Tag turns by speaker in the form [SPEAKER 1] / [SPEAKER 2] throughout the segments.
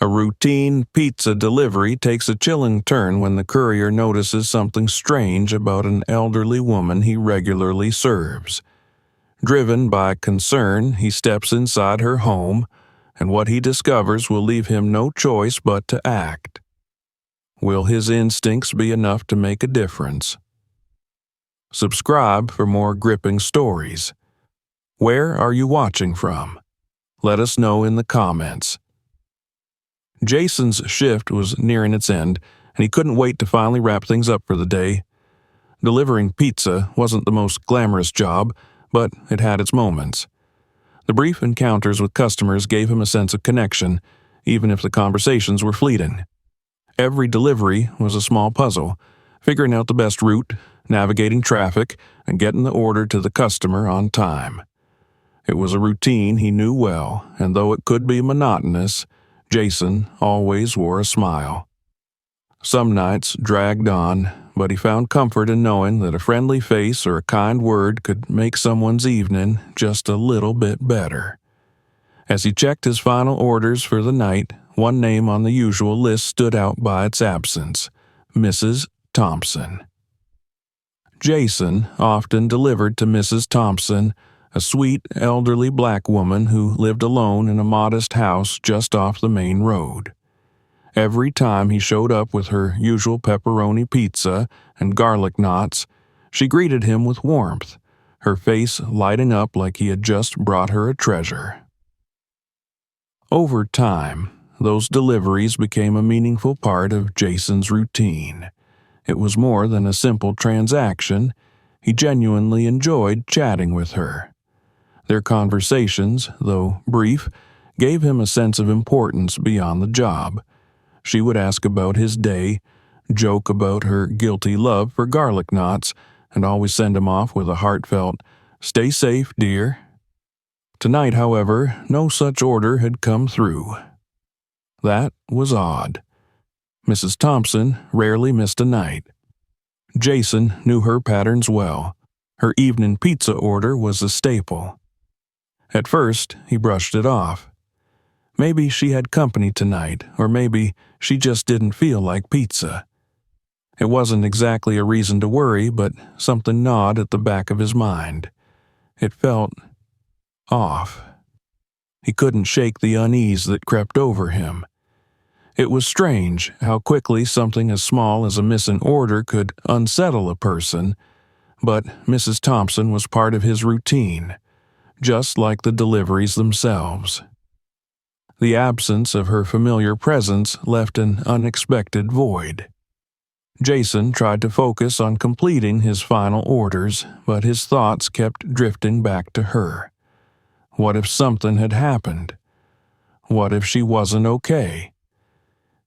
[SPEAKER 1] A routine pizza delivery takes a chilling turn when the courier notices something strange about an elderly woman he regularly serves. Driven by concern, he steps inside her home, and what he discovers will leave him no choice but to act. Will his instincts be enough to make a difference? Subscribe for more gripping stories. Where are you watching from? Let us know in the comments. Jason's shift was nearing its end, and he couldn't wait to finally wrap things up for the day. Delivering pizza wasn't the most glamorous job, but it had its moments. The brief encounters with customers gave him a sense of connection, even if the conversations were fleeting. Every delivery was a small puzzle, figuring out the best route, navigating traffic, and getting the order to the customer on time. It was a routine he knew well, and though it could be monotonous, Jason always wore a smile. Some nights dragged on, but he found comfort in knowing that a friendly face or a kind word could make someone's evening just a little bit better. As he checked his final orders for the night, one name on the usual list stood out by its absence: Mrs. Thompson. Jason often delivered to Mrs. Thompson, a sweet, elderly black woman who lived alone in a modest house just off the main road. Every time he showed up with her usual pepperoni pizza and garlic knots, she greeted him with warmth, her face lighting up like he had just brought her a treasure. Over time, those deliveries became a meaningful part of Jason's routine. It was more than a simple transaction. He genuinely enjoyed chatting with her. Their conversations, though brief, gave him a sense of importance beyond the job. She would ask about his day, joke about her guilty love for garlic knots, and always send him off with a heartfelt, "Stay safe, dear." Tonight, however, no such order had come through. That was odd. Mrs. Thompson rarely missed a night. Jason knew her patterns well. Her evening pizza order was a staple. At first, he brushed it off. Maybe she had company tonight, or maybe she just didn't feel like pizza. It wasn't exactly a reason to worry, but something gnawed at the back of his mind. It felt off. He couldn't shake the unease that crept over him. It was strange how quickly something as small as a missing order could unsettle a person, but Mrs. Thompson was part of his routine, just like the deliveries themselves. The absence of her familiar presence left an unexpected void. Jason tried to focus on completing his final orders, but his thoughts kept drifting back to her. What if something had happened? What if she wasn't okay?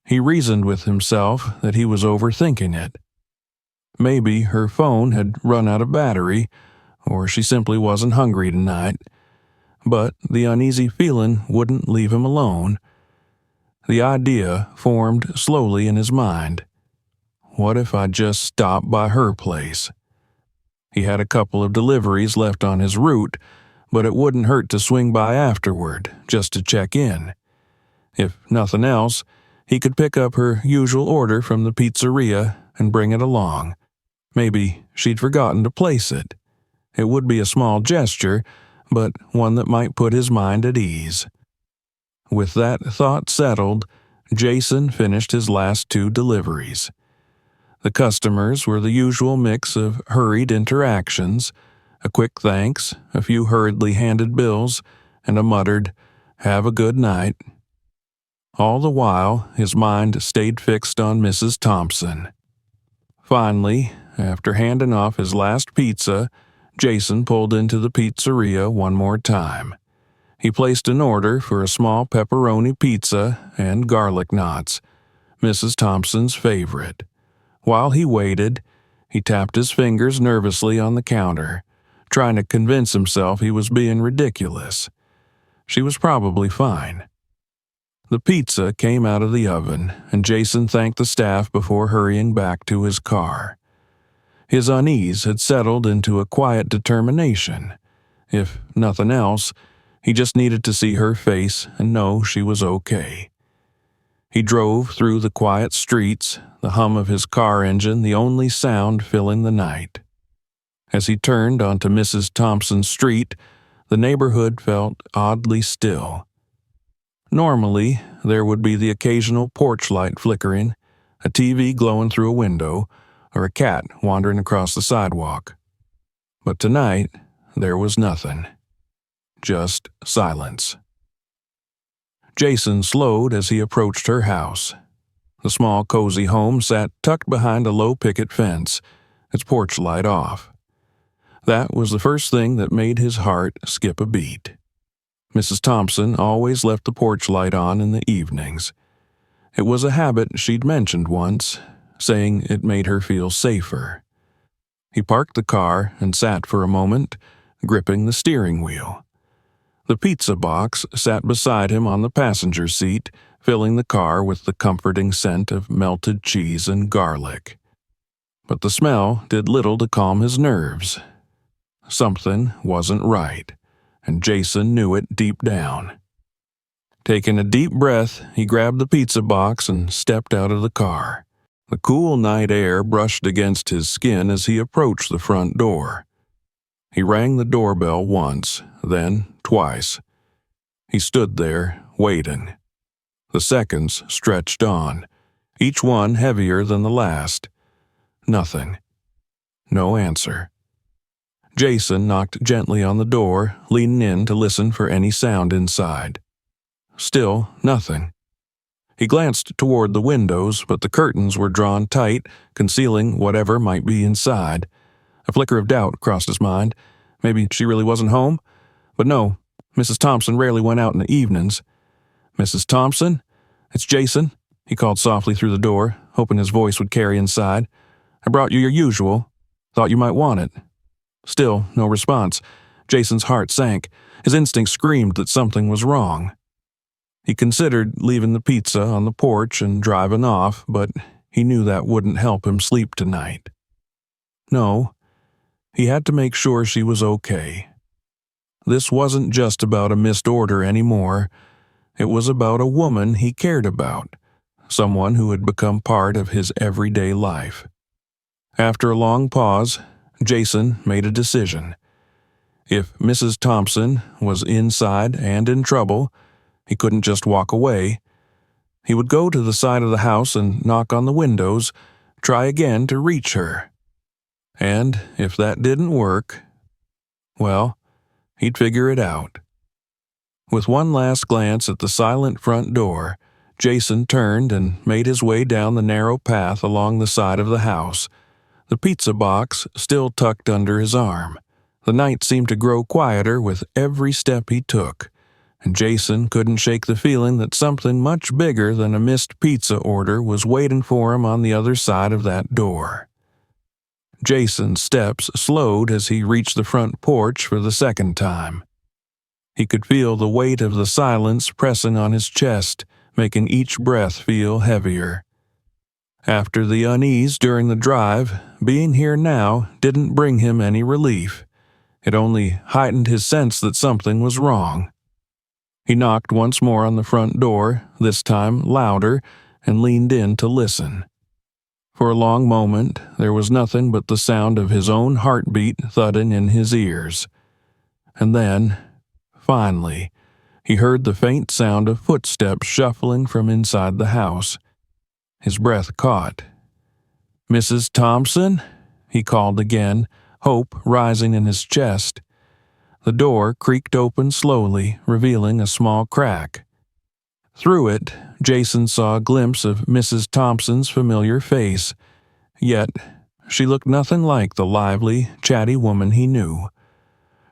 [SPEAKER 1] He reasoned with himself that he was overthinking it. Maybe her phone had run out of battery, or she simply wasn't hungry tonight. But the uneasy feeling wouldn't leave him alone. The idea formed slowly in his mind. What if I just stopped by her place? He had a couple of deliveries left on his route, but it wouldn't hurt to swing by afterward, just to check in. If nothing else, he could pick up her usual order from the pizzeria and bring it along. Maybe she'd forgotten to place it. It would be a small gesture, but one that might put his mind at ease. With that thought settled, Jason finished his last 2 deliveries. The customers were the usual mix of hurried interactions, a quick thanks, a few hurriedly handed bills, and a muttered, "Have a good night." All the while, his mind stayed fixed on Mrs. Thompson. Finally, after handing off his last pizza, Jason pulled into the pizzeria one more time. He placed an order for a small pepperoni pizza and garlic knots, Mrs. Thompson's favorite. While he waited, he tapped his fingers nervously on the counter, trying to convince himself he was being ridiculous. She was probably fine. The pizza came out of the oven, and Jason thanked the staff before hurrying back to his car. His unease had settled into a quiet determination. If nothing else, he just needed to see her face and know she was okay. He drove through the quiet streets, the hum of his car engine the only sound filling the night. As he turned onto Mrs. Thompson's street, the neighborhood felt oddly still. Normally, there would be the occasional porch light flickering, a TV glowing through a window, or a cat wandering across the sidewalk. But tonight, there was nothing. Just silence. Jason slowed as he approached her house. The small, cozy home sat tucked behind a low picket fence, its porch light off. That was the first thing that made his heart skip a beat. Mrs. Thompson always left the porch light on in the evenings. It was a habit she'd mentioned once, saying it made her feel safer. He parked the car and sat for a moment, gripping the steering wheel. The pizza box sat beside him on the passenger seat, filling the car with the comforting scent of melted cheese and garlic. But the smell did little to calm his nerves. Something wasn't right, and Jason knew it deep down. Taking a deep breath, he grabbed the pizza box and stepped out of the car. The cool night air brushed against his skin as he approached the front door. He rang the doorbell once, then twice. He stood there, waiting. The seconds stretched on, each one heavier than the last. Nothing. No answer. Jason knocked gently on the door, leaning in to listen for any sound inside. Still nothing. He glanced toward the windows, but the curtains were drawn tight, concealing whatever might be inside. A flicker of doubt crossed his mind. Maybe she really wasn't home? But no, Mrs. Thompson rarely went out in the evenings. "Mrs. Thompson? It's Jason," he called softly through the door, hoping his voice would carry inside. "I brought you your usual. Thought you might want it." Still no response. Jason's heart sank. His instinct screamed that something was wrong. He considered leaving the pizza on the porch and driving off, but he knew that wouldn't help him sleep tonight. No, he had to make sure she was okay. This wasn't just about a missed order anymore. It was about a woman he cared about, someone who had become part of his everyday life. After a long pause, Jason made a decision. If Mrs. Thompson was inside and in trouble, he couldn't just walk away. He would go to the side of the house and knock on the windows, try again to reach her. And if that didn't work, well, he'd figure it out. With one last glance at the silent front door, Jason turned and made his way down the narrow path along the side of the house, the pizza box still tucked under his arm. The night seemed to grow quieter with every step he took, and Jason couldn't shake the feeling that something much bigger than a missed pizza order was waiting for him on the other side of that door. Jason's steps slowed as he reached the front porch for the second time. He could feel the weight of the silence pressing on his chest, making each breath feel heavier. After the unease during the drive, being here now didn't bring him any relief. It only heightened his sense that something was wrong. He knocked once more on the front door, this time louder, and leaned in to listen. For a long moment, there was nothing but the sound of his own heartbeat thudding in his ears. And then, finally, he heard the faint sound of footsteps shuffling from inside the house. His breath caught. "Mrs. Thompson?" he called again, hope rising in his chest. The door creaked open slowly, revealing a small crack. Through it, Jason saw a glimpse of Mrs. Thompson's familiar face, yet she looked nothing like the lively, chatty woman he knew.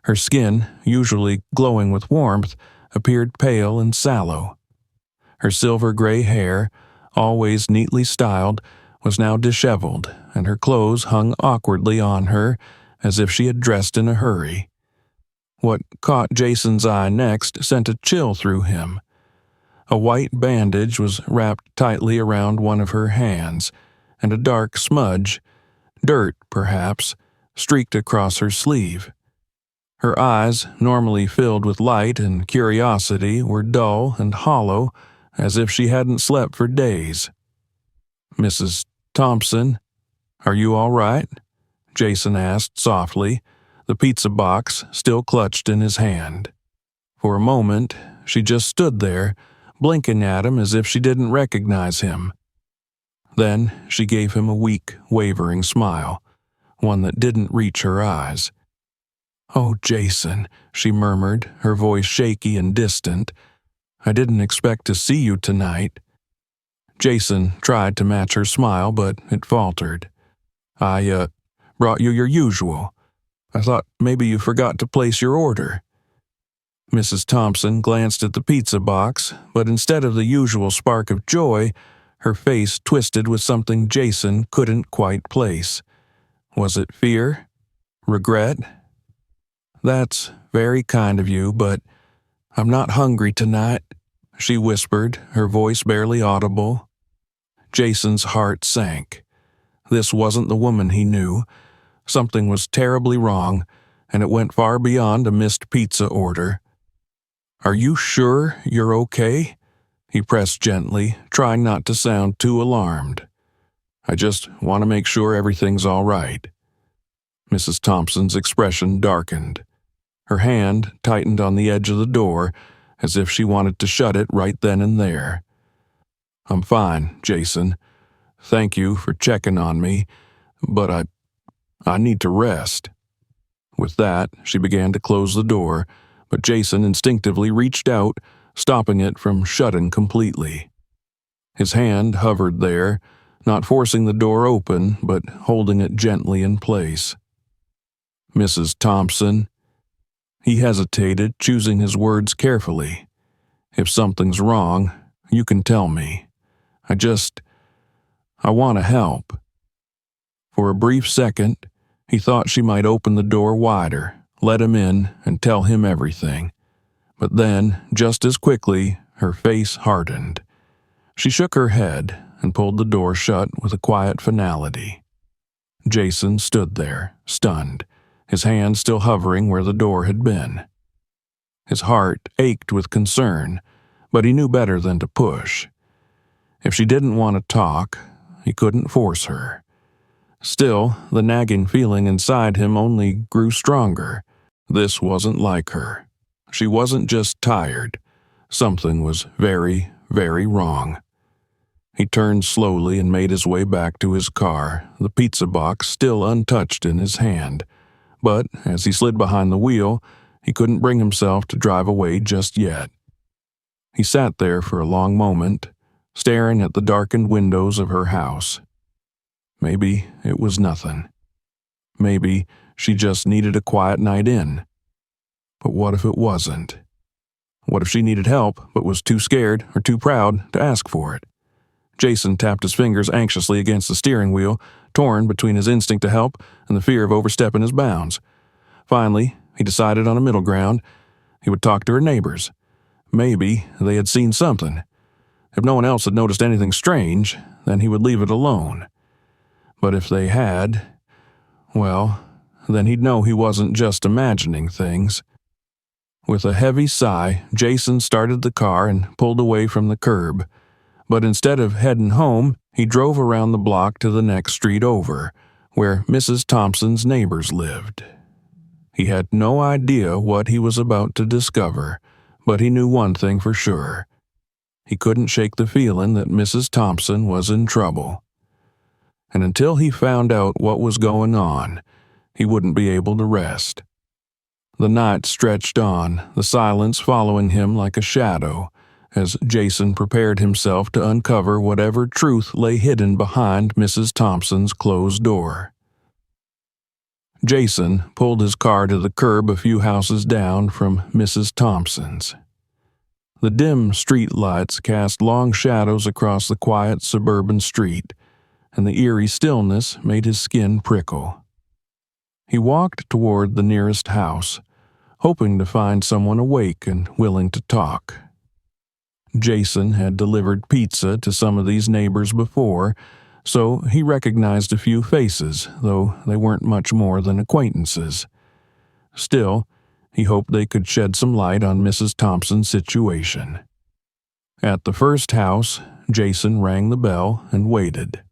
[SPEAKER 1] Her skin, usually glowing with warmth, appeared pale and sallow. Her silver-gray hair, always neatly styled, was now disheveled, and her clothes hung awkwardly on her, as if she had dressed in a hurry. What caught Jason's eye next sent a chill through him. A white bandage was wrapped tightly around one of her hands, and a dark smudge, dirt perhaps, streaked across her sleeve. Her eyes, normally filled with light and curiosity, were dull and hollow, as if she hadn't slept for days. "Mrs. Thompson, are you all right?" Jason asked softly, the pizza box still clutched in his hand. For a moment, she just stood there, blinking at him as if she didn't recognize him. Then she gave him a weak, wavering smile, one that didn't reach her eyes. "Oh, Jason," she murmured, her voice shaky and distant. "I didn't expect to see you tonight." Jason tried to match her smile, but it faltered. "I brought you your usual. I thought maybe you forgot to place your order." Mrs. Thompson glanced at the pizza box, but instead of the usual spark of joy, her face twisted with something Jason couldn't quite place. Was it fear? Regret? "That's very kind of you, but I'm not hungry tonight," she whispered, her voice barely audible. Jason's heart sank. This wasn't the woman he knew. Something was terribly wrong, and it went far beyond a missed pizza order. "Are you sure you're okay?" he pressed gently, trying not to sound too alarmed. "I just want to make sure everything's all right." Mrs. Thompson's expression darkened. Her hand tightened on the edge of the door, as if she wanted to shut it right then and there. "I'm fine, Jason. Thank you for checking on me, but I need to rest." With that, she began to close the door, but Jason instinctively reached out, stopping it from shutting completely. His hand hovered there, not forcing the door open, but holding it gently in place. "Mrs. Thompson." He hesitated, choosing his words carefully. "If something's wrong, you can tell me. I want to help." For a brief second, he thought she might open the door wider, let him in, and tell him everything. But then, just as quickly, her face hardened. She shook her head and pulled the door shut with a quiet finality. Jason stood there, stunned, his hand still hovering where the door had been. His heart ached with concern, but he knew better than to push. If she didn't want to talk, he couldn't force her. Still, the nagging feeling inside him only grew stronger. This wasn't like her. She wasn't just tired. Something was very, very wrong. He turned slowly and made his way back to his car, the pizza box still untouched in his hand. But as he slid behind the wheel, he couldn't bring himself to drive away just yet. He sat there for a long moment, staring at the darkened windows of her house. Maybe it was nothing. Maybe she just needed a quiet night in. But what if it wasn't? What if she needed help but was too scared or too proud to ask for it? Jason tapped his fingers anxiously against the steering wheel, torn between his instinct to help and the fear of overstepping his bounds. Finally, he decided on a middle ground. He would talk to her neighbors. Maybe they had seen something. If no one else had noticed anything strange, then he would leave it alone. But if they had, well, then he'd know he wasn't just imagining things. With a heavy sigh, Jason started the car and pulled away from the curb. But instead of heading home, he drove around the block to the next street over, where Mrs. Thompson's neighbors lived. He had no idea what he was about to discover, but he knew one thing for sure. He couldn't shake the feeling that Mrs. Thompson was in trouble. And until he found out what was going on, he wouldn't be able to rest. The night stretched on, the silence following him like a shadow, as Jason prepared himself to uncover whatever truth lay hidden behind Mrs. Thompson's closed door. Jason pulled his car to the curb a few houses down from Mrs. Thompson's. The dim street lights cast long shadows across the quiet suburban street, and the eerie stillness made his skin prickle. He walked toward the nearest house, hoping to find someone awake and willing to talk. Jason had delivered pizza to some of these neighbors before, so he recognized a few faces, though they weren't much more than acquaintances. Still, he hoped they could shed some light on Mrs. Thompson's situation. At the first house, Jason rang the bell and waited.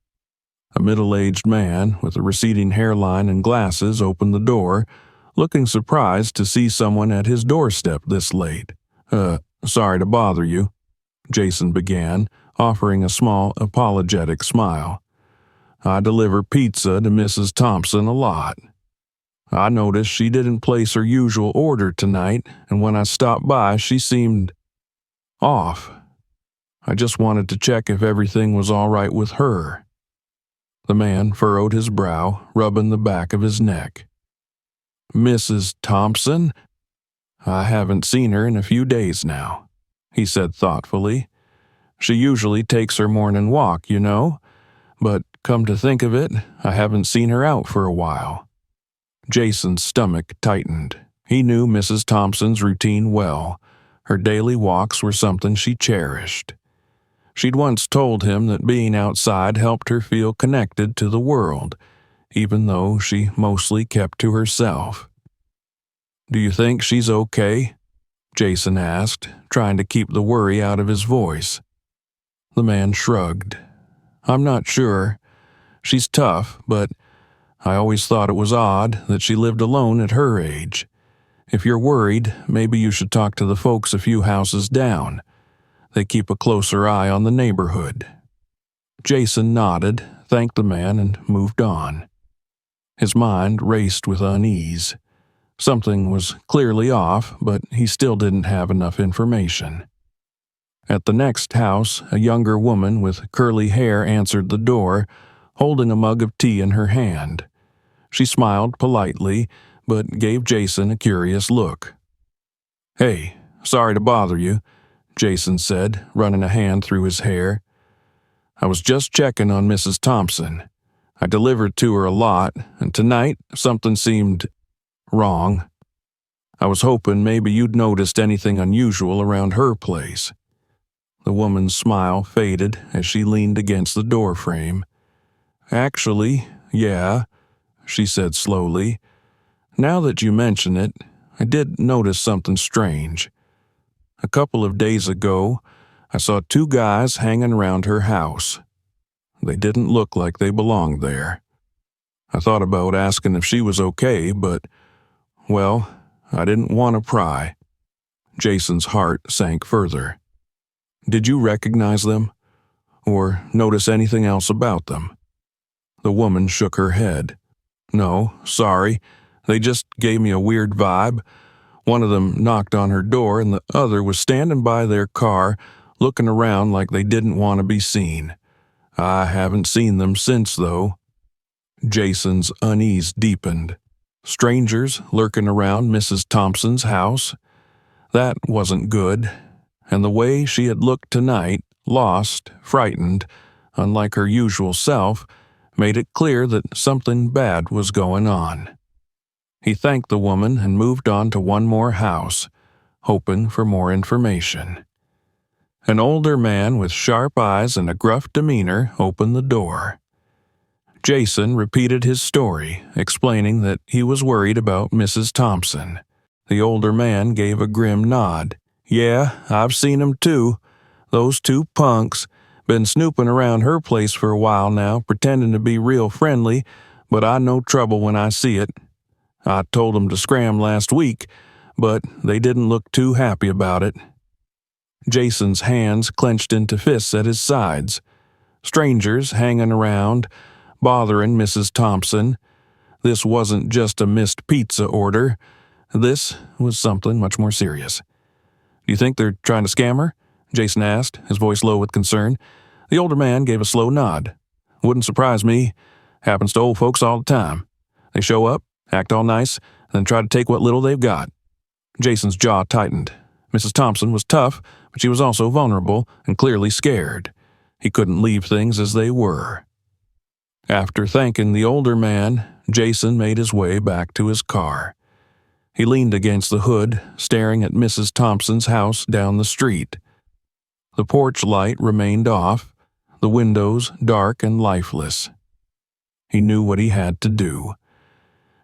[SPEAKER 1] A middle-aged man with a receding hairline and glasses opened the door, looking surprised to see someone at his doorstep this late. Sorry to bother you," Jason began, offering a small, apologetic smile. "I deliver pizza to Mrs. Thompson a lot. I noticed she didn't place her usual order tonight, and when I stopped by, she seemed off. I just wanted to check if everything was all right with her." The man furrowed his brow, rubbing the back of his neck. "Mrs. Thompson? I haven't seen her in a few days now," he said thoughtfully. "She usually takes her morning walk, you know, but come to think of it, I haven't seen her out for a while." Jason's stomach tightened. He knew Mrs. Thompson's routine well. Her daily walks were something she cherished. She'd once told him that being outside helped her feel connected to the world, even though she mostly kept to herself. "Do you think she's okay?" Jason asked, trying to keep the worry out of his voice. The man shrugged. "I'm not sure. She's tough, but I always thought it was odd that she lived alone at her age. If you're worried, maybe you should talk to the folks a few houses down. They keep a closer eye on the neighborhood." Jason nodded, thanked the man, and moved on. His mind raced with unease. Something was clearly off, but he still didn't have enough information. At the next house, a younger woman with curly hair answered the door, holding a mug of tea in her hand. She smiled politely, but gave Jason a curious look. "Hey, sorry to bother you," Jason said, running a hand through his hair. "I was just checking on Mrs. Thompson. I delivered to her a lot, and tonight something seemed wrong. I was hoping maybe you'd noticed anything unusual around her place." The woman's smile faded as she leaned against the doorframe. "Actually, yeah," she said slowly. "Now that you mention it, I did notice something strange. A couple of days ago, I saw two guys hanging around her house. They didn't look like they belonged there. I thought about asking if she was okay, but, well, I didn't want to pry." Jason's heart sank further. "Did you recognize them? Or notice anything else about them?" The woman shook her head. "No, sorry. They just gave me a weird vibe. One of them knocked on her door and the other was standing by their car, looking around like they didn't want to be seen. I haven't seen them since, though." Jason's unease deepened. Strangers lurking around Mrs. Thompson's house? That wasn't good. And the way she had looked tonight, lost, frightened, unlike her usual self, made it clear that something bad was going on. He thanked the woman and moved on to one more house, hoping for more information. An older man with sharp eyes and a gruff demeanor opened the door. Jason repeated his story, explaining that he was worried about Mrs. Thompson. The older man gave a grim nod. "Yeah, I've seen 'em too. Those two punks. Been snooping around her place for a while now, pretending to be real friendly, but I know trouble when I see it. I told 'em to scram last week, but they didn't look too happy about it." Jason's hands clenched into fists at his sides. Strangers hanging around, bothering Mrs. Thompson. This wasn't just a missed pizza order. This was something much more serious. "Do you think they're trying to scam her?" Jason asked, his voice low with concern. The older man gave a slow nod. "Wouldn't surprise me. Happens to old folks all the time. They show up, act all nice, then try to take what little they've got." Jason's jaw tightened. Mrs. Thompson was tough, but she was also vulnerable and clearly scared. He couldn't leave things as they were. After thanking the older man, Jason made his way back to his car. He leaned against the hood, staring at Mrs. Thompson's house down the street. The porch light remained off, the windows dark and lifeless. He knew what he had to do.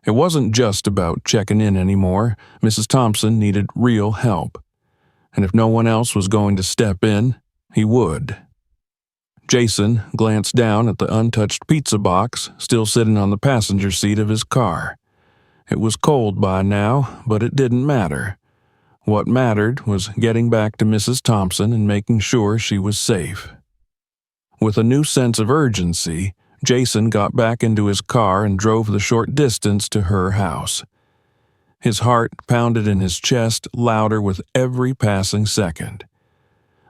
[SPEAKER 1] It wasn't just about checking in anymore. Mrs. Thompson needed real help. And if no one else was going to step in, He would. Jason glanced down at the untouched pizza box still sitting on the passenger seat of his car. It was cold by now, but it didn't matter. What mattered was getting back to Mrs. Thompson and making sure she was safe. With a new sense of urgency, Jason got back into his car and drove the short distance to her house. His heart pounded in his chest louder with every passing second.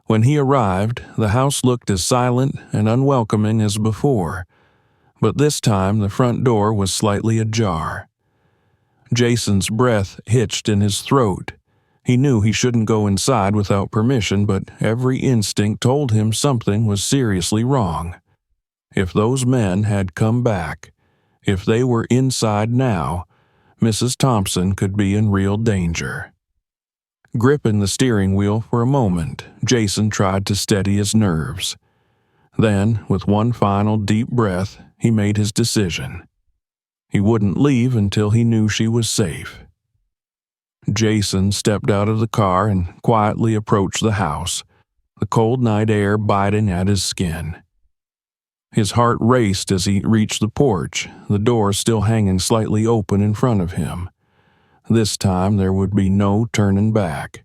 [SPEAKER 1] When he arrived, the house looked as silent and unwelcoming as before, but this time the front door was slightly ajar. Jason's breath hitched in his throat. He knew he shouldn't go inside without permission, but every instinct told him something was seriously wrong. If those men had come back, if they were inside now, Mrs. Thompson could be in real danger. Gripping the steering wheel for a moment, Jason tried to steady his nerves. Then, with one final deep breath, he made his decision. He wouldn't leave until he knew she was safe. Jason stepped out of the car and quietly approached the house, the cold night air biting at his skin. His heart raced as he reached the porch, the door still hanging slightly open in front of him. This time there would be no turning back.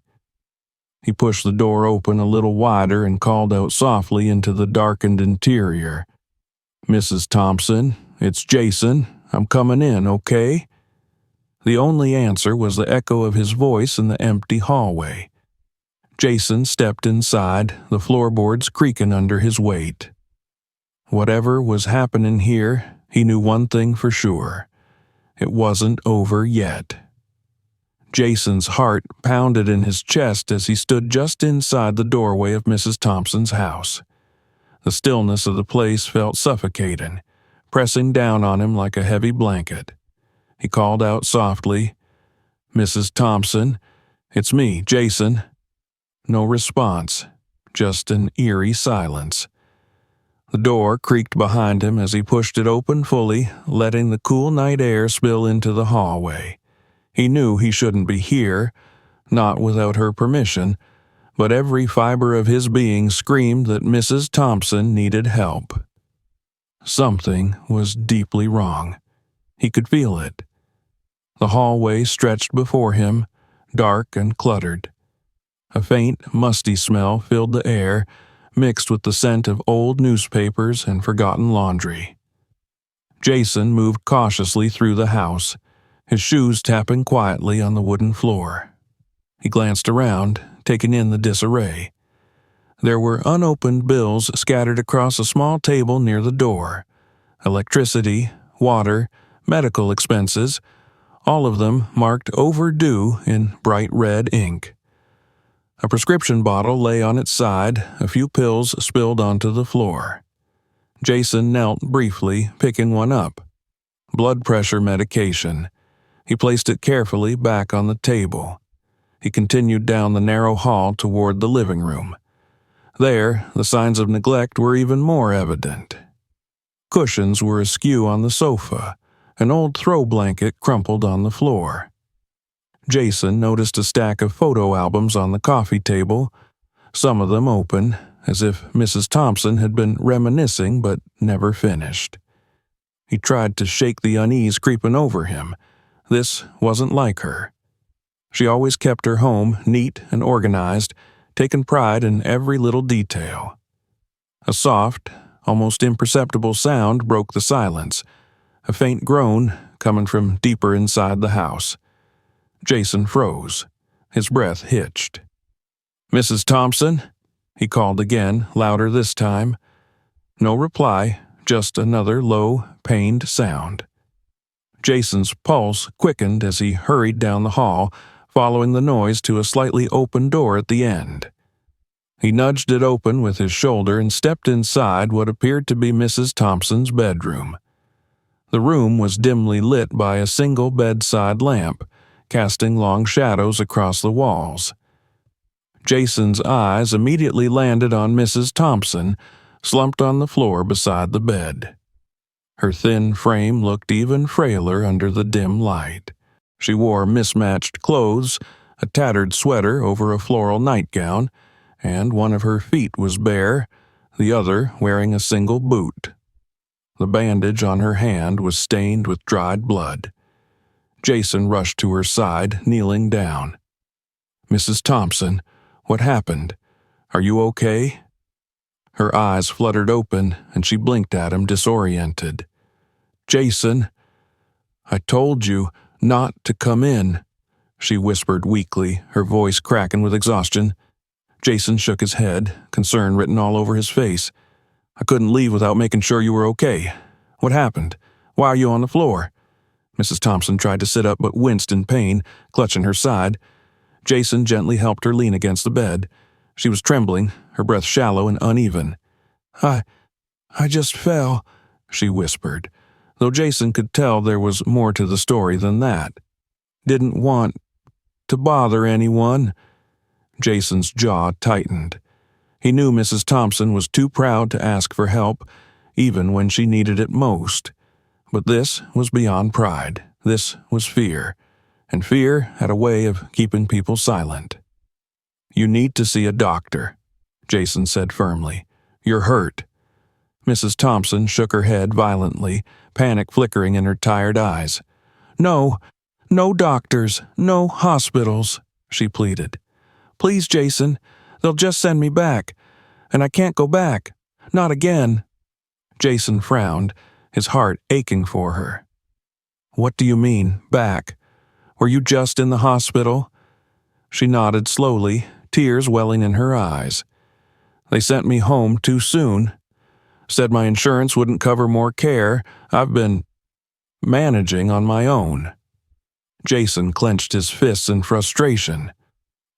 [SPEAKER 1] He pushed the door open a little wider and called out softly into the darkened interior. "Mrs. Thompson, it's Jason. I'm coming in, okay?" The only answer was the echo of his voice in the empty hallway. Jason stepped inside, the floorboards creaking under his weight. Whatever was happening here, he knew one thing for sure. It wasn't over yet. Jason's heart pounded in his chest as he stood just inside the doorway of Mrs. Thompson's house. The stillness of the place felt suffocating, pressing down on him like a heavy blanket. He called out softly, "Mrs. Thompson, it's me, Jason." No response, just an eerie silence. The door creaked behind him as he pushed it open fully, letting the cool night air spill into the hallway. He knew he shouldn't be here, not without her permission, but every fiber of his being screamed that Mrs. Thompson needed help. Something was deeply wrong. He could feel it. The hallway stretched before him, dark and cluttered. A faint, musty smell filled the air, mixed with the scent of old newspapers and forgotten laundry. Jason moved cautiously through the house, his shoes tapping quietly on the wooden floor. He glanced around, taking in the disarray. There were unopened bills scattered across a small table near the door. Electricity, water, medical expenses, all of them marked overdue in bright red ink. A prescription bottle lay on its side, a few pills spilled onto the floor. Jason knelt briefly, picking one up. Blood pressure medication. He placed it carefully back on the table. He continued down the narrow hall toward the living room. There, the signs of neglect were even more evident. Cushions were askew on the sofa, an old throw blanket crumpled on the floor. Jason noticed a stack of photo albums on the coffee table, some of them open, as if Mrs. Thompson had been reminiscing but never finished. He tried to shake the unease creeping over him. This wasn't like her. She always kept her home neat and organized, taking pride in every little detail. A soft, almost imperceptible sound broke the silence, a faint groan coming from deeper inside the house. Jason froze. His breath hitched. "Mrs. Thompson?" he called again, louder this time. No reply, just another low, pained sound. Jason's pulse quickened as he hurried down the hall, following the noise to a slightly open door at the end. He nudged it open with his shoulder and stepped inside what appeared to be Mrs. Thompson's bedroom. The room was dimly lit by a single bedside lamp, casting long shadows across the walls. Jason's eyes immediately landed on Mrs. Thompson, slumped on the floor beside the bed. Her thin frame looked even frailer under the dim light. She wore mismatched clothes, a tattered sweater over a floral nightgown, and one of her feet was bare, the other wearing a single boot. The bandage on her hand was stained with dried blood. Jason rushed to her side, kneeling down. "Mrs. Thompson, what happened? Are you okay?" Her eyes fluttered open, and she blinked at him, disoriented. "Jason, I told you not to come in," she whispered weakly, her voice cracking with exhaustion. Jason shook his head, concern written all over his face. "I couldn't leave without making sure you were okay. What happened? Why are you on the floor?" Mrs. Thompson tried to sit up but winced in pain, clutching her side. Jason gently helped her lean against the bed. She was trembling, her breath shallow and uneven. I just fell," she whispered, though Jason could tell there was more to the story than that. "Didn't want to bother anyone." Jason's jaw tightened. He knew Mrs. Thompson was too proud to ask for help, even when she needed it most. But this was beyond pride. This was fear. And fear had a way of keeping people silent. "You need to see a doctor," Jason said firmly. "You're hurt." Mrs. Thompson shook her head violently, panic flickering in her tired eyes. No doctors, no hospitals," she pleaded. "Please, Jason, they'll just send me back. And I can't go back. Not again." Jason frowned, his heart aching for her. "What do you mean, back? Were you just in the hospital?" She nodded slowly, tears welling in her eyes. "They sent me home too soon. Said my insurance wouldn't cover more care. I've been managing on my own." Jason clenched his fists in frustration.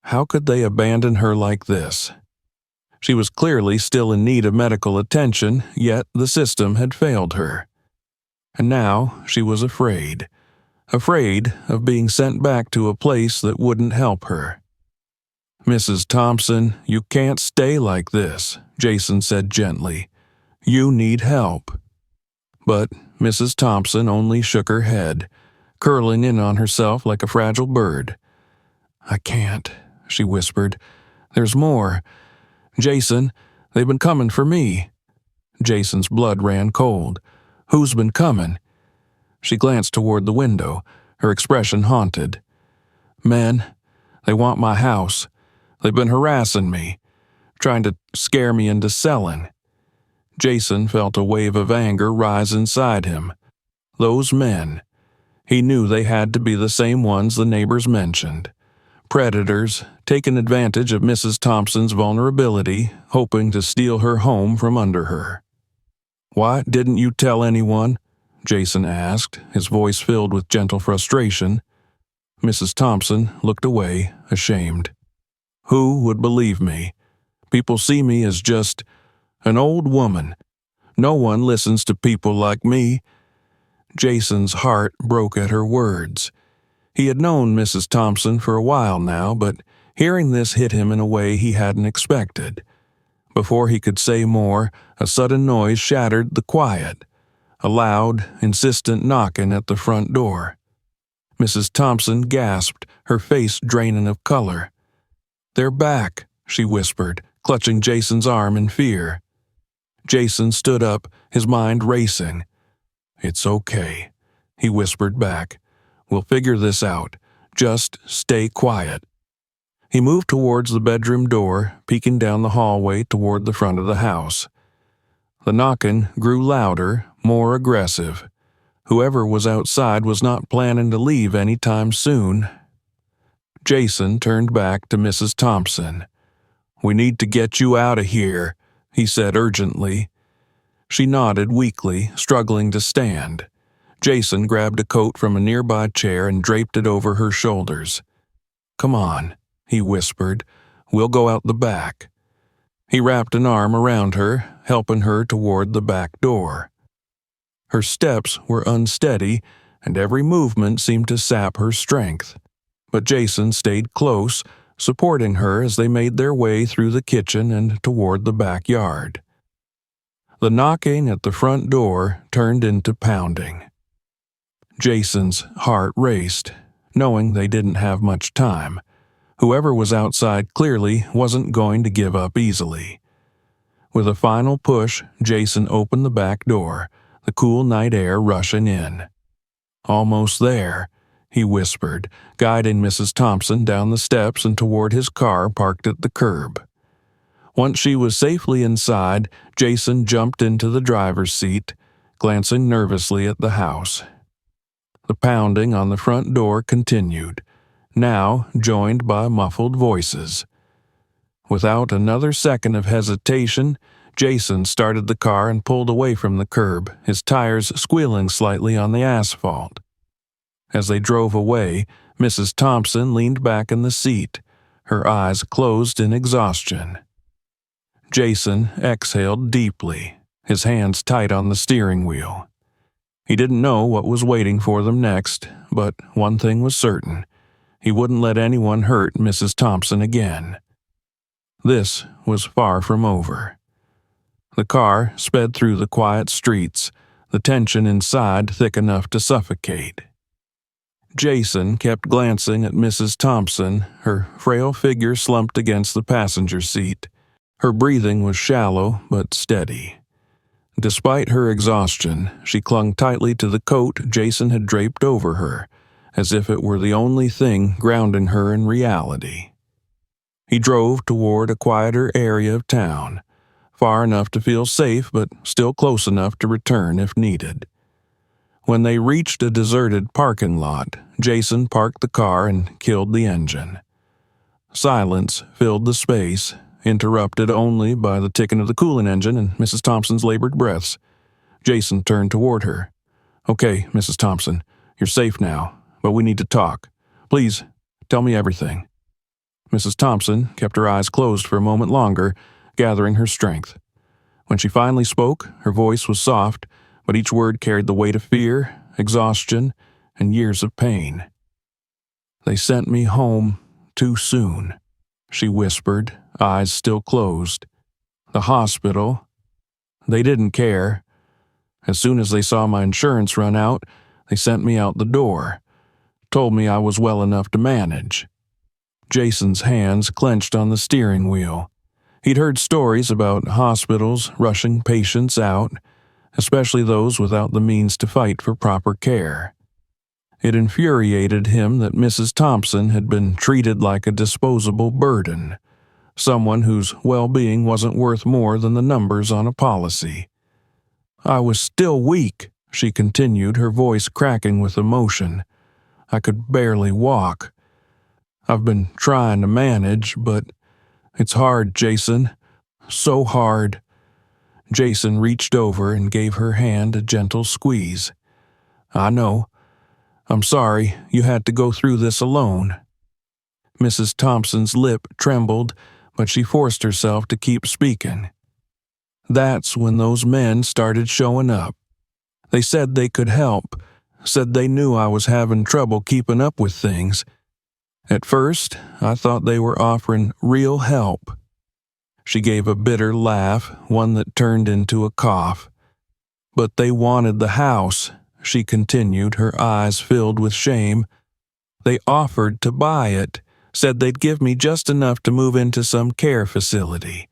[SPEAKER 1] How could they abandon her like this? She was clearly still in need of medical attention, yet the system had failed her. And now she was afraid of being sent back to a place that wouldn't help her. "Mrs. Thompson, you can't stay like this," Jason said gently. "You need help." But Mrs. Thompson only shook her head, curling in on herself like a fragile bird. "I can't," she whispered. "There's more. Jason, they've been coming for me." Jason's blood ran cold. "Who's been coming?" She glanced toward the window, her expression haunted. "Men, they want my house. They've been harassing me, trying to scare me into selling." Jason felt a wave of anger rise inside him. Those men. He knew they had to be the same ones the neighbors mentioned. Predators, taking advantage of Mrs. Thompson's vulnerability, hoping to steal her home from under her. "Why didn't you tell anyone?" Jason asked, his voice filled with gentle frustration. Mrs. Thompson looked away, ashamed. "Who would believe me? People see me as just an old woman. No one listens to people like me." Jason's heart broke at her words. He had known Mrs. Thompson for a while now, but hearing this hit him in a way he hadn't expected. Before he could say more, a sudden noise shattered the quiet. A loud, insistent knocking at the front door. Mrs. Thompson gasped, her face draining of color. "They're back," she whispered, clutching Jason's arm in fear. Jason stood up, his mind racing. "It's okay," he whispered back. "We'll figure this out. Just stay quiet." He moved towards the bedroom door, peeking down the hallway toward the front of the house. The knocking grew louder, more aggressive. Whoever was outside was not planning to leave any time soon. Jason turned back to Mrs. Thompson. "We need to get you out of here," he said urgently. She nodded weakly, struggling to stand. Jason grabbed a coat from a nearby chair and draped it over her shoulders. "Come on," he whispered. "We'll go out the back." He wrapped an arm around her, helping her toward the back door. Her steps were unsteady, and every movement seemed to sap her strength. But Jason stayed close, supporting her as they made their way through the kitchen and toward the backyard. The knocking at the front door turned into pounding. Jason's heart raced, knowing they didn't have much time. Whoever was outside clearly wasn't going to give up easily. With a final push, Jason opened the back door, the cool night air rushing in. "Almost there," he whispered, guiding Mrs. Thompson down the steps and toward his car parked at the curb. Once she was safely inside, Jason jumped into the driver's seat, glancing nervously at the house. The pounding on the front door continued, now joined by muffled voices. Without another second of hesitation, Jason started the car and pulled away from the curb, his tires squealing slightly on the asphalt. As they drove away, Mrs. Thompson leaned back in the seat, her eyes closed in exhaustion. Jason exhaled deeply, his hands tight on the steering wheel. He didn't know what was waiting for them next, but one thing was certain: he wouldn't let anyone hurt Mrs. Thompson again. This was far from over. The car sped through the quiet streets, the tension inside thick enough to suffocate. Jason kept glancing at Mrs. Thompson, her frail figure slumped against the passenger seat. Her breathing was shallow but steady. Despite her exhaustion, she clung tightly to the coat Jason had draped over her, as if it were the only thing grounding her in reality. He drove toward a quieter area of town, far enough to feel safe but still close enough to return if needed. When they reached a deserted parking lot, Jason parked the car and killed the engine. Silence filled the space, interrupted only by the ticking of the coolant engine and Mrs. Thompson's labored breaths. Jason turned toward her. "Okay, Mrs. Thompson, you're safe now, but we need to talk. Please, tell me everything." Mrs. Thompson kept her eyes closed for a moment longer, gathering her strength. When she finally spoke, her voice was soft, but each word carried the weight of fear, exhaustion, and years of pain. "They sent me home too soon," she whispered, eyes still closed. "The hospital, they didn't care. As soon as they saw my insurance run out, they sent me out the door, told me I was well enough to manage." Jason's hands clenched on the steering wheel. He'd heard stories about hospitals rushing patients out, especially those without the means to fight for proper care. It infuriated him that Mrs. Thompson had been treated like a disposable burden, someone whose well-being wasn't worth more than the numbers on a policy. "I was still weak," she continued, her voice cracking with emotion. "I could barely walk. I've been trying to manage, but it's hard, Jason. So hard." Jason reached over and gave her hand a gentle squeeze. "I know. I'm sorry you had to go through this alone." Mrs. Thompson's lip trembled, but she forced herself to keep speaking. "That's when those men started showing up. They said they could help, said they knew I was having trouble keeping up with things. At first, I thought they were offering real help." She gave a bitter laugh, one that turned into a cough. "But they wanted the house," she continued, her eyes filled with shame. "They offered to buy it, said they'd give me just enough to move into some care facility.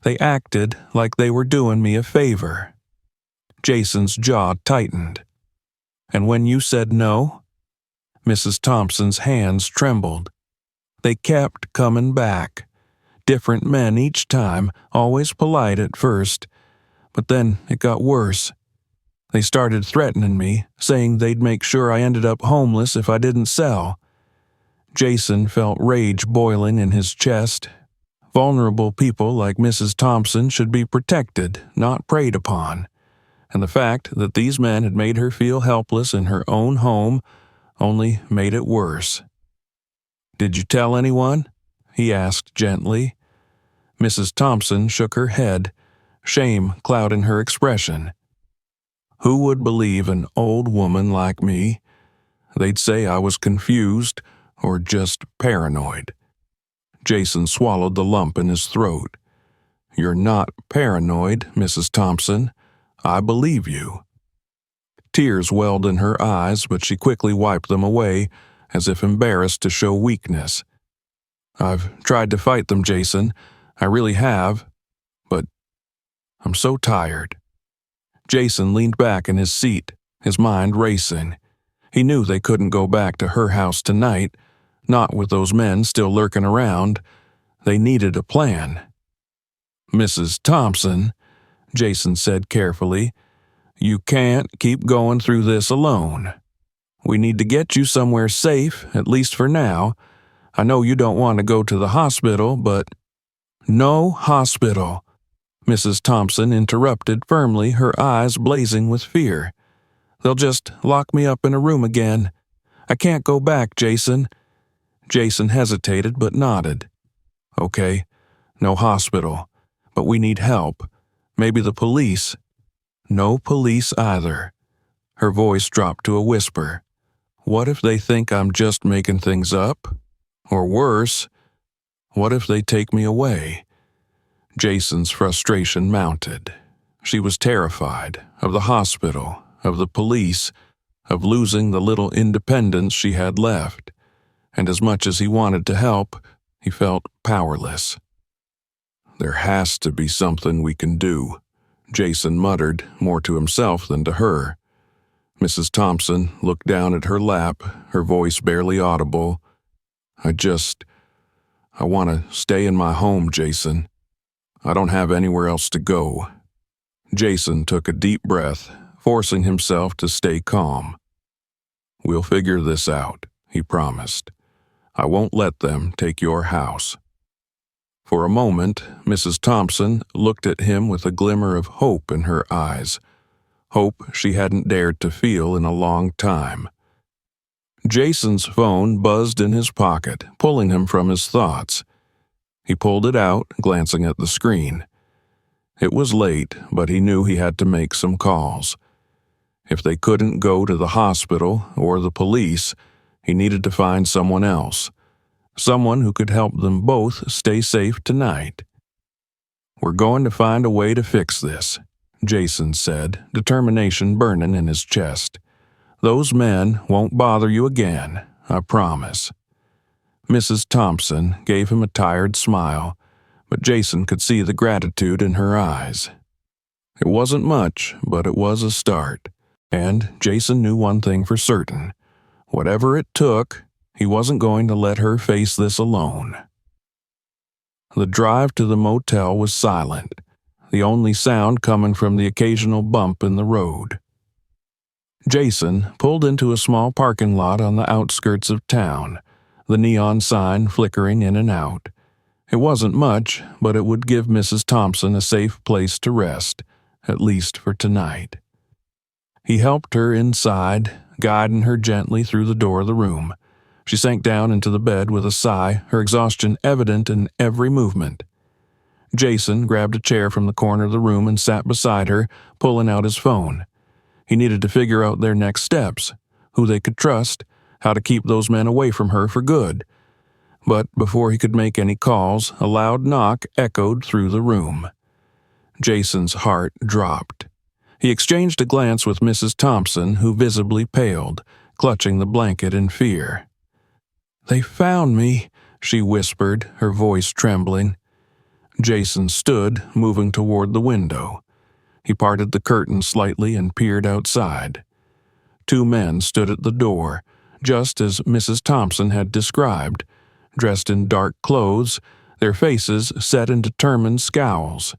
[SPEAKER 1] They acted like they were doing me a favor." Jason's jaw tightened. "And when you said no?" Mrs. Thompson's hands trembled. "They kept coming back. Different men each time, always polite at first. But then it got worse. They started threatening me, saying they'd make sure I ended up homeless if I didn't sell." Jason felt rage boiling in his chest. Vulnerable people like Mrs. Thompson should be protected, not preyed upon. And the fact that these men had made her feel helpless in her own home only made it worse. "Did you tell anyone?" he asked gently. Mrs. Thompson shook her head, shame clouding her expression. "Who would believe an old woman like me? They'd say I was confused or just paranoid." Jason swallowed the lump in his throat. "You're not paranoid, Mrs. Thompson. I believe you." Tears welled in her eyes, but she quickly wiped them away, as if embarrassed to show weakness. I've tried to fight them, Jason. I really have. But I'm so tired. Jason leaned back in his seat, his mind racing. He knew they couldn't go back to her house tonight, not with those men still lurking around. They needed a plan. Mrs. Thompson, Jason said carefully, you can't keep going through this alone. We need to get you somewhere safe, at least for now. I know you don't want to go to the hospital, but— No hospital, Mrs. Thompson interrupted firmly, her eyes blazing with fear. They'll just lock me up in a room again. I can't go back, Jason. Jason hesitated but nodded. Okay, no hospital, but we need help. Maybe the police. No police either. Her voice dropped to a whisper. What if they think I'm just making things up? Or worse, what if they take me away? Jason's frustration mounted. She was terrified of the hospital, of the police, of losing the little independence she had left. And as much as he wanted to help, he felt powerless. There has to be something we can do, Jason muttered, more to himself than to her. Mrs. Thompson looked down at her lap, her voice barely audible. I want to stay in my home, Jason. I don't have anywhere else to go. Jason took a deep breath, forcing himself to stay calm. We'll figure this out, he promised. I won't let them take your house. For a moment, Mrs. Thompson looked at him with a glimmer of hope in her eyes, hope she hadn't dared to feel in a long time. Jason's phone buzzed in his pocket, pulling him from his thoughts. He pulled it out, glancing at the screen. It was late, but he knew he had to make some calls. If they couldn't go to the hospital or the police, he needed to find someone else, someone who could help them both stay safe tonight. We're going to find a way to fix this, Jason said, determination burning in his chest. Those men won't bother you again, I promise. Mrs. Thompson gave him a tired smile, but Jason could see the gratitude in her eyes. It wasn't much, but it was a start, and Jason knew one thing for certain. Whatever it took, he wasn't going to let her face this alone. The drive to the motel was silent, the only sound coming from the occasional bump in the road. Jason pulled into a small parking lot on the outskirts of town, the neon sign flickering in and out. It wasn't much, but it would give Mrs. Thompson a safe place to rest, at least for tonight. He helped her inside, guiding her gently through the door of the room. She sank down into the bed with a sigh, her exhaustion evident in every movement. Jason grabbed a chair from the corner of the room and sat beside her, pulling out his phone. He needed to figure out their next steps, who they could trust, how to keep those men away from her for good. But before he could make any calls, a loud knock echoed through the room. Jason's heart dropped. He exchanged a glance with Mrs. Thompson, who visibly paled, clutching the blanket in fear. "They found me," she whispered, her voice trembling. Jason stood, moving toward the window. He parted the curtain slightly and peered outside. 2 men stood at the door, just as Mrs. Thompson had described, dressed in dark clothes, their faces set in determined scowls.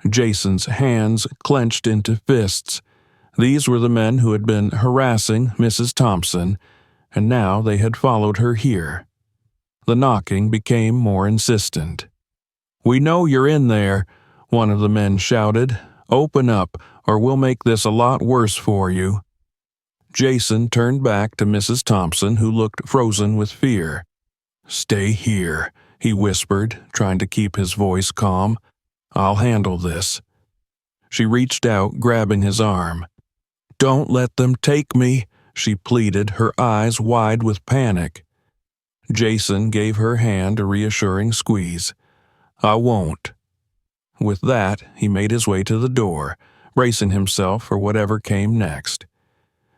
[SPEAKER 1] Jason's hands clenched into fists. These were the men who had been harassing Mrs. Thompson, and now they had followed her here. The knocking became more insistent. "We know you're in there," one of the men shouted. "Open up, or we'll make this a lot worse for you." Jason turned back to Mrs. Thompson, who looked frozen with fear. "Stay here," he whispered, trying to keep his voice calm. "I'll handle this." She reached out, grabbing his arm. "Don't let them take me," she pleaded, her eyes wide with panic. Jason gave her hand a reassuring squeeze. "I won't." With that, he made his way to the door, bracing himself for whatever came next.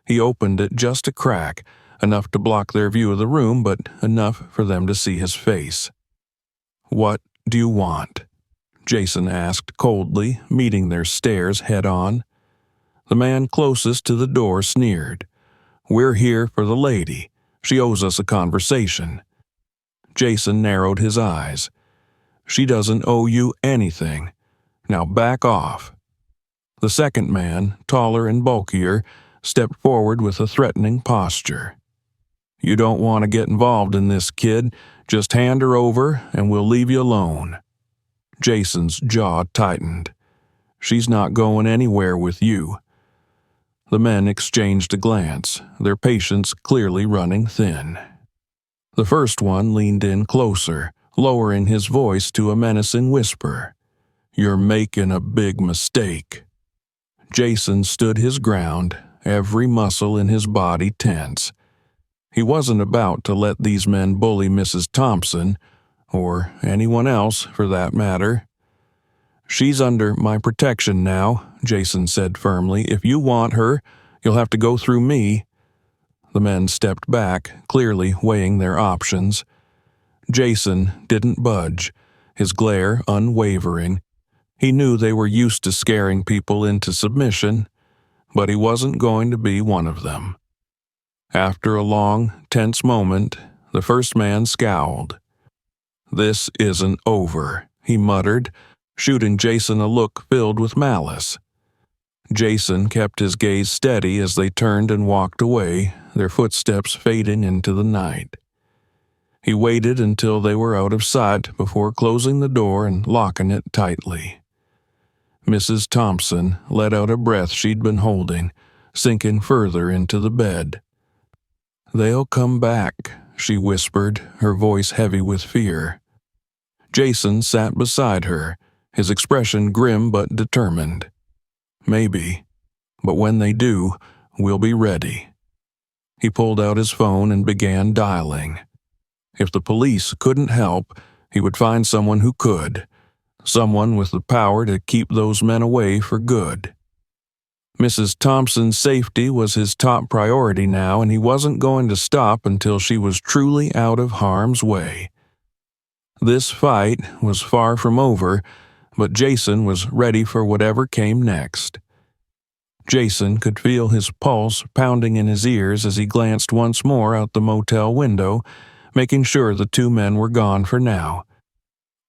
[SPEAKER 1] He opened it just a crack, enough to block their view of the room, but enough for them to see his face. "What do you want?" Jason asked coldly, meeting their stares head-on. The man closest to the door sneered. "We're here for the lady. She owes us a conversation." Jason narrowed his eyes. "She doesn't owe you anything. Now back off." The second man, taller and bulkier, stepped forward with a threatening posture. "You don't want to get involved in this, kid. Just hand her over and we'll leave you alone." Jason's jaw tightened. "She's not going anywhere with you." The men exchanged a glance, their patience clearly running thin. The first one leaned in closer, lowering his voice to a menacing whisper. "You're making a big mistake." Jason stood his ground, every muscle in his body tense. He wasn't about to let these men bully Mrs. Thompson, or anyone else for that matter. "She's under my protection now," Jason said firmly. "If you want her, you'll have to go through me." The men stepped back, clearly weighing their options. Jason didn't budge, his glare unwavering. He knew they were used to scaring people into submission, but he wasn't going to be one of them. After a long, tense moment, the first man scowled. "This isn't over," he muttered, shooting Jason a look filled with malice. Jason kept his gaze steady as they turned and walked away, their footsteps fading into the night. He waited until they were out of sight before closing the door and locking it tightly. Mrs. Thompson let out a breath she'd been holding, sinking further into the bed. "They'll come back," she whispered, her voice heavy with fear. Jason sat beside her, his expression grim but determined. "Maybe, but when they do, we'll be ready." He pulled out his phone and began dialing. If the police couldn't help, he would find someone who could, someone with the power to keep those men away for good. Mrs. Thompson's safety was his top priority now, and he wasn't going to stop until she was truly out of harm's way. This fight was far from over, but Jason was ready for whatever came next. Jason could feel his pulse pounding in his ears as he glanced once more out the motel window, making sure the two men were gone for now.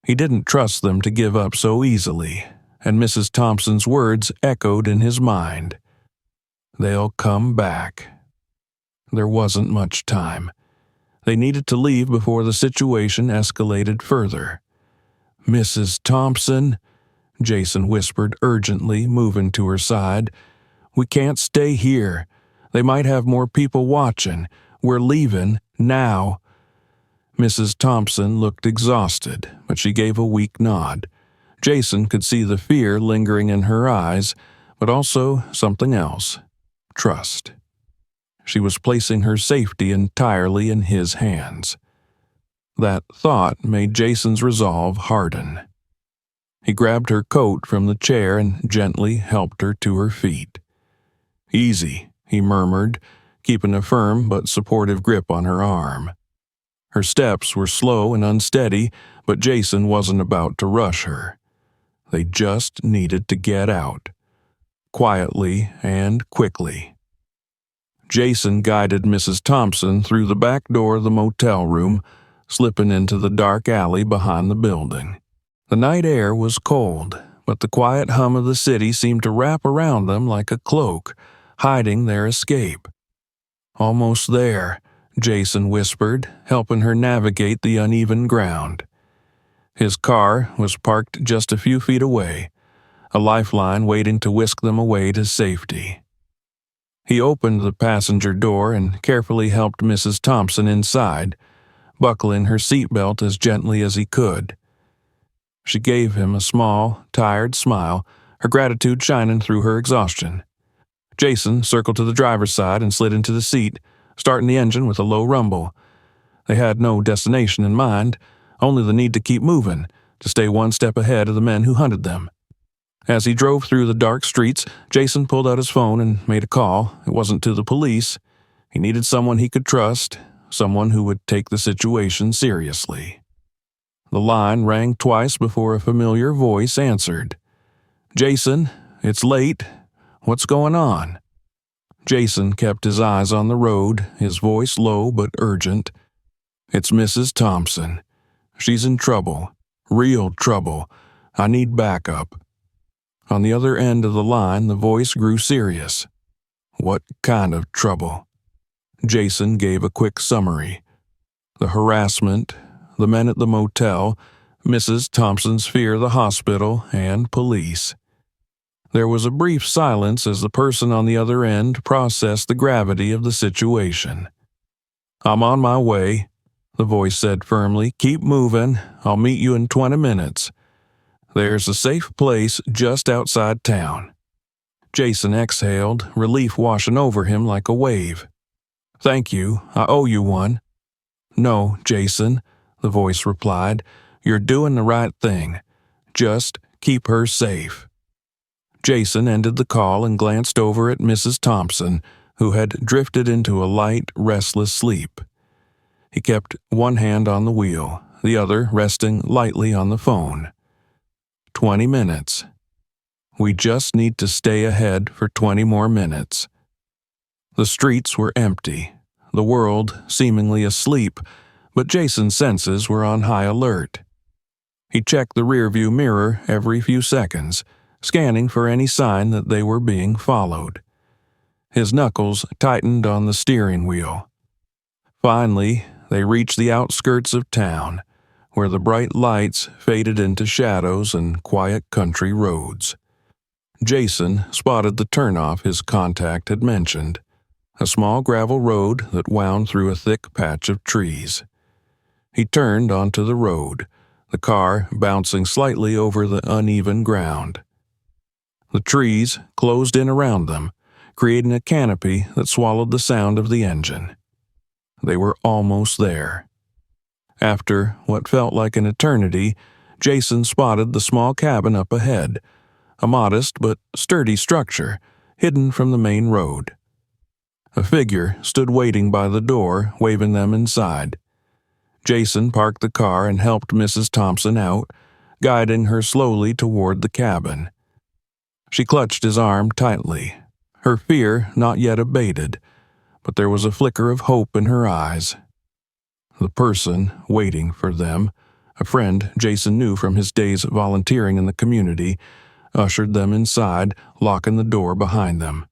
[SPEAKER 1] He didn't trust them to give up so easily, and Mrs. Thompson's words echoed in his mind. "They'll come back." There wasn't much time. They needed to leave before the situation escalated further. "Mrs. Thompson," Jason whispered urgently, moving to her side. "We can't stay here. They might have more people watching. We're leaving now." Mrs. Thompson looked exhausted, but she gave a weak nod. Jason could see the fear lingering in her eyes, but also something else. Trust. She was placing her safety entirely in his hands. That thought made Jason's resolve harden. He grabbed her coat from the chair and gently helped her to her feet. "Easy," he murmured, keeping a firm but supportive grip on her arm. Her steps were slow and unsteady, but Jason wasn't about to rush her. They just needed to get out. Quietly and quickly. Jason guided Mrs. Thompson through the back door of the motel room, slipping into the dark alley behind the building. The night air was cold, but the quiet hum of the city seemed to wrap around them like a cloak, hiding their escape. "Almost there," Jason whispered, helping her navigate the uneven ground. His car was parked just a few feet away, a lifeline waiting to whisk them away to safety. He opened the passenger door and carefully helped Mrs. Thompson inside, buckling her seatbelt as gently as he could. She gave him a small, tired smile, her gratitude shining through her exhaustion. Jason circled to the driver's side and slid into the seat, starting the engine with a low rumble. They had no destination in mind, only the need to keep moving, to stay one step ahead of the men who hunted them. As he drove through the dark streets, Jason pulled out his phone and made a call. It wasn't to the police. He needed someone he could trust, someone who would take the situation seriously. The line rang twice before a familiar voice answered. "Jason, it's late. What's going on?" Jason kept his eyes on the road, his voice low but urgent. "It's Mrs. Thompson. She's in trouble. Real trouble. I need backup." On the other end of the line, the voice grew serious. "What kind of trouble?" Jason gave a quick summary. The harassment, the men at the motel, Mrs. Thompson's fear of the hospital, and police. There was a brief silence as the person on the other end processed the gravity of the situation. "I'm on my way," the voice said firmly. "Keep moving. I'll meet you in 20 minutes. There's a safe place just outside town." Jason exhaled, relief washing over him like a wave. "Thank you. I owe you one." "No, Jason," the voice replied. "You're doing the right thing. Just keep her safe." Jason ended the call and glanced over at Mrs. Thompson, who had drifted into a light, restless sleep. He kept one hand on the wheel, the other resting lightly on the phone. 20 minutes. We just need to stay ahead for 20 more minutes. The streets were empty, the world seemingly asleep, but Jason's senses were on high alert. He checked the rearview mirror every few seconds, scanning for any sign that they were being followed. His knuckles tightened on the steering wheel. Finally, they reached the outskirts of town, where the bright lights faded into shadows and quiet country roads. Jason spotted the turnoff his contact had mentioned, a small gravel road that wound through a thick patch of trees. He turned onto the road, the car bouncing slightly over the uneven ground. The trees closed in around them, creating a canopy that swallowed the sound of the engine. They were almost there. After what felt like an eternity, Jason spotted the small cabin up ahead, a modest but sturdy structure hidden from the main road. A figure stood waiting by the door, waving them inside. Jason parked the car and helped Mrs. Thompson out, guiding her slowly toward the cabin. She clutched his arm tightly, her fear not yet abated, but there was a flicker of hope in her eyes. The person waiting for them, a friend Jason knew from his days volunteering in the community, ushered them inside, locking the door behind them.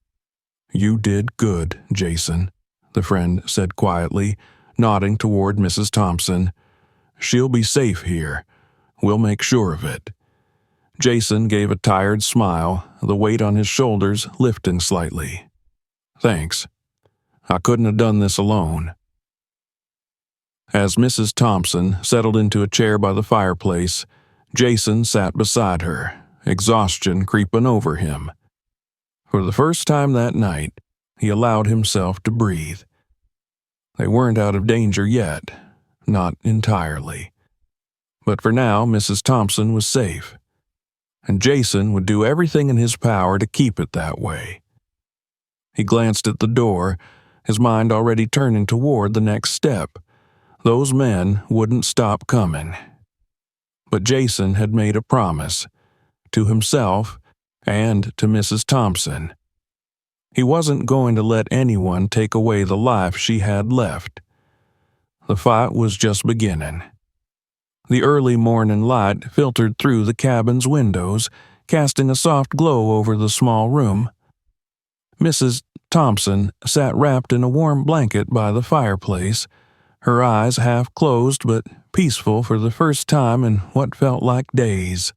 [SPEAKER 1] "You did good, Jason," the friend said quietly, nodding toward Mrs. Thompson. "She'll be safe here. We'll make sure of it." Jason gave a tired smile, the weight on his shoulders lifting slightly. "Thanks. I couldn't have done this alone." As Mrs. Thompson settled into a chair by the fireplace, Jason sat beside her, exhaustion creeping over him. For the first time that night, he allowed himself to breathe. They weren't out of danger yet, not entirely. But for now, Mrs. Thompson was safe, and Jason would do everything in his power to keep it that way. He glanced at the door, his mind already turning toward the next step. Those men wouldn't stop coming. But Jason had made a promise, to himself and to Mrs. Thompson. He wasn't going to let anyone take away the life she had left. The fight was just beginning. The early morning light filtered through the cabin's windows, casting a soft glow over the small room. Mrs. Thompson sat wrapped in a warm blanket by the fireplace, her eyes half closed but peaceful for the first time in what felt like days.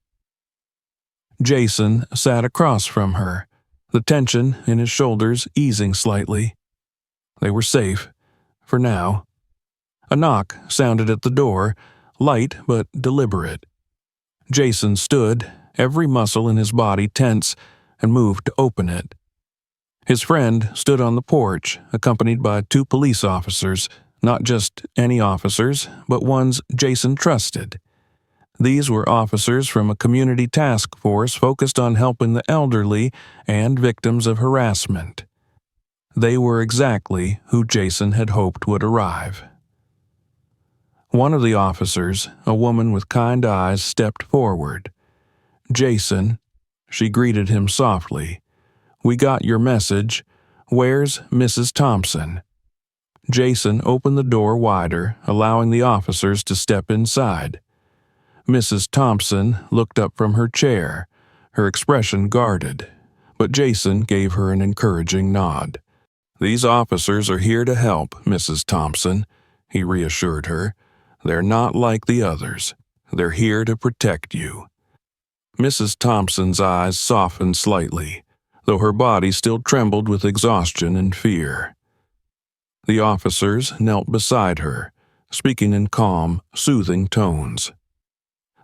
[SPEAKER 1] Jason sat across from her, the tension in his shoulders easing slightly. They were safe, for now. A knock sounded at the door, light but deliberate. Jason stood, every muscle in his body tense, and moved to open it. His friend stood on the porch, accompanied by 2 police officers, not just any officers, but ones Jason trusted. These were officers from a community task force focused on helping the elderly and victims of harassment. They were exactly who Jason had hoped would arrive. One of the officers, a woman with kind eyes, stepped forward. "Jason," she greeted him softly. "We got your message. Where's Mrs. Thompson?" Jason opened the door wider, allowing the officers to step inside. Mrs. Thompson looked up from her chair, her expression guarded, but Jason gave her an encouraging nod. "These officers are here to help, Mrs. Thompson," he reassured her. "They're not like the others. They're here to protect you." Mrs. Thompson's eyes softened slightly, though her body still trembled with exhaustion and fear. The officers knelt beside her, speaking in calm, soothing tones.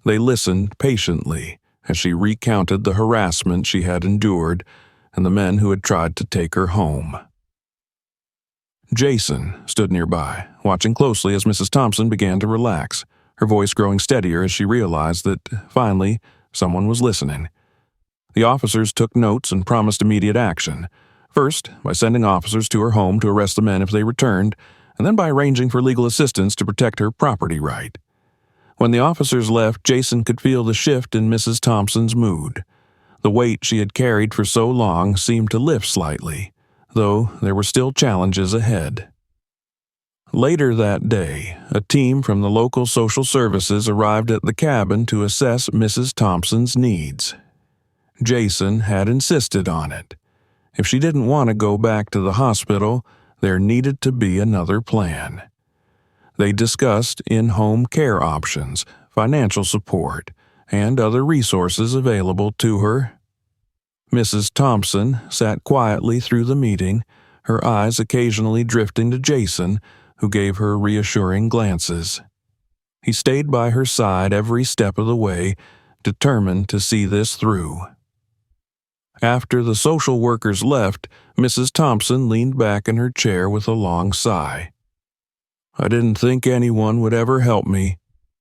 [SPEAKER 1] They listened patiently as she recounted the harassment she had endured and the men who had tried to take her home. Jason stood nearby, watching closely as Mrs. Thompson began to relax, her voice growing steadier as she realized that, finally, someone was listening. The officers took notes and promised immediate action, first by sending officers to her home to arrest the men if they returned, and then by arranging for legal assistance to protect her property right. When the officers left, Jason could feel the shift in Mrs. Thompson's mood. The weight she had carried for so long seemed to lift slightly, though there were still challenges ahead. Later that day, a team from the local social services arrived at the cabin to assess Mrs. Thompson's needs. Jason had insisted on it. If she didn't want to go back to the hospital, there needed to be another plan. They discussed in-home care options, financial support, and other resources available to her. Mrs. Thompson sat quietly through the meeting, her eyes occasionally drifting to Jason, who gave her reassuring glances. He stayed by her side every step of the way, determined to see this through. After the social workers left, Mrs. Thompson leaned back in her chair with a long sigh. "I didn't think anyone would ever help me,"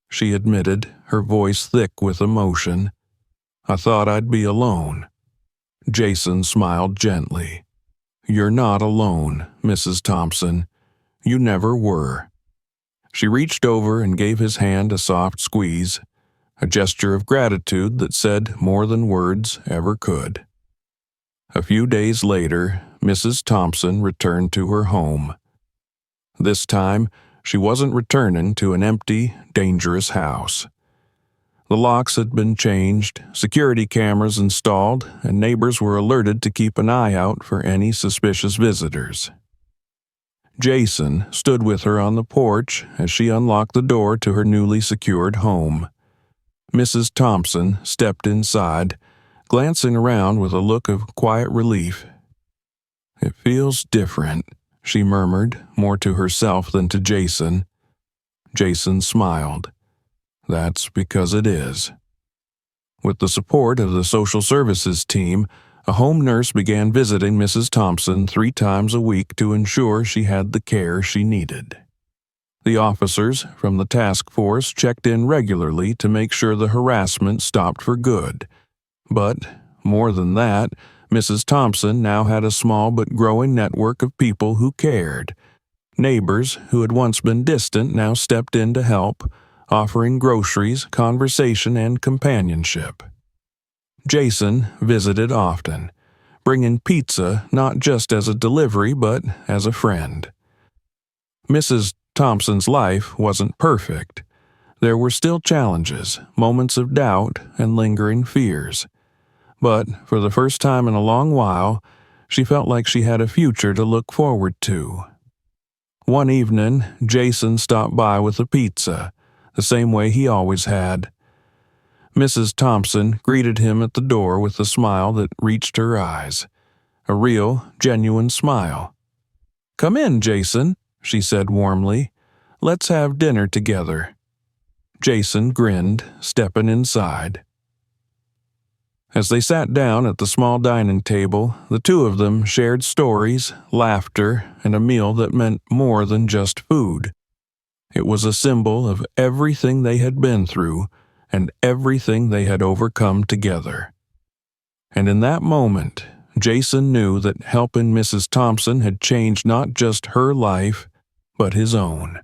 [SPEAKER 1] she admitted, her voice thick with emotion. "I thought I'd be alone." Jason smiled gently. "You're not alone, Mrs. Thompson. You never were." She reached over and gave his hand a soft squeeze, a gesture of gratitude that said more than words ever could. A few days later, Mrs. Thompson returned to her home. This time, she wasn't returning to an empty, dangerous house. The locks had been changed, security cameras installed, and neighbors were alerted to keep an eye out for any suspicious visitors. Jason stood with her on the porch as she unlocked the door to her newly secured home. Mrs. Thompson stepped inside, glancing around with a look of quiet relief. "It feels different," she murmured, more to herself than to Jason. Jason smiled. "That's because it is." With the support of the social services team, a home nurse began visiting Mrs. Thompson 3 times a week to ensure she had the care she needed. The officers from the task force checked in regularly to make sure the harassment stopped for good. But, more than that, Mrs. Thompson now had a small but growing network of people who cared. Neighbors who had once been distant now stepped in to help, offering groceries, conversation, and companionship. Jason visited often, bringing pizza not just as a delivery but as a friend. Mrs. Thompson's life wasn't perfect. There were still challenges, moments of doubt, and lingering fears. But for the first time in a long while, she felt like she had a future to look forward to. One evening, Jason stopped by with a pizza, the same way he always had. Mrs. Thompson greeted him at the door with a smile that reached her eyes, a real, genuine smile. "Come in, Jason," she said warmly. "Let's have dinner together." Jason grinned, stepping inside. As they sat down at the small dining table, the two of them shared stories, laughter, and a meal that meant more than just food. It was a symbol of everything they had been through and everything they had overcome together. And in that moment, Jason knew that helping Mrs. Thompson had changed not just her life, but his own.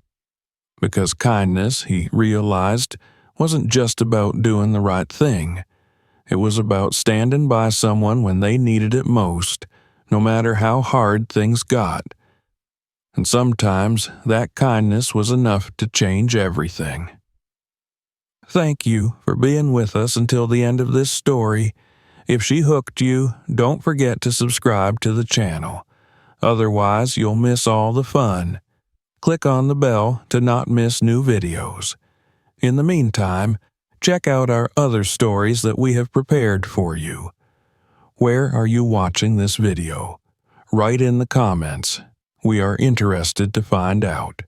[SPEAKER 1] Because kindness, he realized, wasn't just about doing the right thing. It was about standing by someone when they needed it most, no matter how hard things got. And sometimes that kindness was enough to change everything. Thank you for being with us until the end of this story. If she hooked you, don't forget to subscribe to the channel. Otherwise, you'll miss all the fun. Click on the bell to not miss new videos. In the meantime, check out our other stories that we have prepared for you. Where are you watching this video? Write in the comments. We are interested to find out.